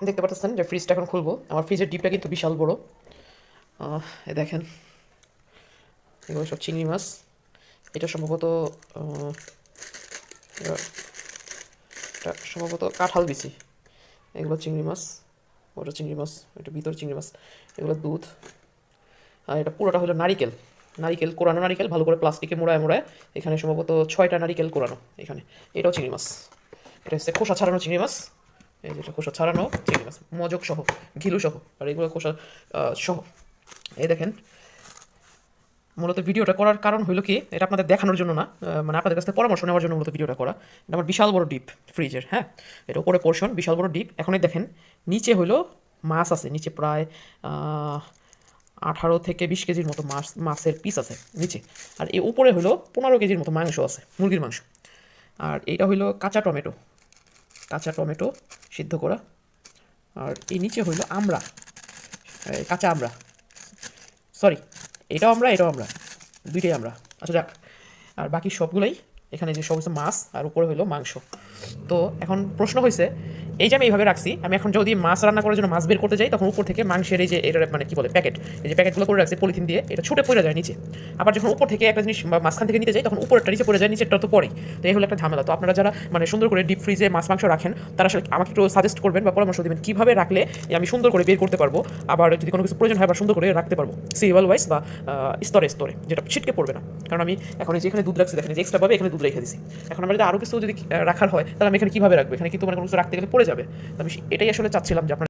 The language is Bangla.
দেখতে পাচ্ছেন যে ফ্রিজটা এখন খুলবো। আমার ফ্রিজের ডিপটা কিন্তু বিশাল বড়। এ দেখেন, এগুলো সব চিংড়ি মাছ। এটা সম্ভবত এটা সম্ভবত কাঁঠাল বিচি। এগুলো চিংড়ি মাছ, ওটা চিংড়ি মাছ, এটা ভিতর চিংড়ি মাছ, এগুলো দুধ। আর এটা পুরোটা হলো নারিকেল, নারিকেল কোরানো নারিকেল, ভালো করে প্লাস্টিকে মোড়ায় মোড়ায়। এখানে সম্ভবত 6টা নারিকেল কোরানো এখানে। এটাও চিংড়ি মাছ, এটা হচ্ছে খোসা ছাড়ানো চিংড়ি মাছ। এই যেটা খোসা ছাড়ানো চিংড়ি মাছ, মজক সহ, ঘিলু সহ, আর এগুলো খোসা সহ। এই দেখেন, মূলত ভিডিওটা করার কারণ হলো কি, এটা আপনাদের দেখানোর জন্য না, মানে আপনাদের কাছ থেকে পরামর্শ নেওয়ার জন্য মূলত ভিডিওটা করা। এটা আমার বিশাল বড় ডিপ ফ্রিজের, হ্যাঁ। এটা উপরে পোর্শন বিশাল বড় ডিপ। এখনই দেখেন নিচে হলো মাছ আছে, নিচে প্রায় 18 থেকে 20 কেজির মতো মাছের পিস আছে নিচে। আর এই উপরে হলো 15 কেজির মতো মাংস আছে, মুরগির মাংস। আর এইটা হইলো কাঁচা টমেটো, কাঁচা টমেটো সিদ্ধ করা। আর এই নিচে হইলো আমড়া, কাঁচা আমড়া, সরি, এটাও আমরা, এটাও আমরা, দুইটাই আমরা। আচ্ছা যাক, আর বাকি সবগুলোই এখানে যে সব মাছ, আর উপরে হইলো মাংস। তো এখন প্রশ্ন হয়েছে, এই যে আমি এইভাবে রাখছি, আমি এখন যদি মাছ রান্না করার জন্য মাছ বের করতে যাই, তখন উপর থেকে মাংসের এই যে এটা মানে কি বলে প্যাকেট, এই যে প্যাকেটগুলো করে রাখছে পলিথিন দিয়ে, এটা ছুটে পড়ে যায় নিচে। আবার যখন উপর থেকে একটা জিনিস বা মাঝখান থেকে নিতে যাই, তখন উপরটা নিচে পড়ে যায়, নিচেরটা তো পড়েই। তো এই হলো একটা ঝামেলা। তো আপনারা যারা মানে সুন্দর করে ডিপ ফ্রিজে মাছ মাংস রাখেন, তারা আসলে আমাকে একটু সাজেস্ট করবেন বা পরামর্শ দেবেন কীভাবে রাখলে আমি সুন্দর করে বের করতে পারবো, আবার যদি কোনো কিছু প্রয়োজন হয় আবার সুন্দর করে রাখতে পারবো সিরিয়াল ওয়াইজ বা স্তরে স্তরে, যেটা ছিটকে পড়বে না। কারণ আমি এখন এই যে এখানে দুধ রাখছি, দেখেন যে এক্সট্রাভাবে এখানে দুধ রেখে দিছি। এখন আমরা যদি আরও কিছু যদি রাখার হয়, তাহলে আমি এখানে কীভাবে রাখবো? এখানে কিন্তু মানে কোনো কিছু রাখতে গেলে পড়ে যাবে। তো আমি এটাই আসলে চাচ্ছিলাম যে আপনার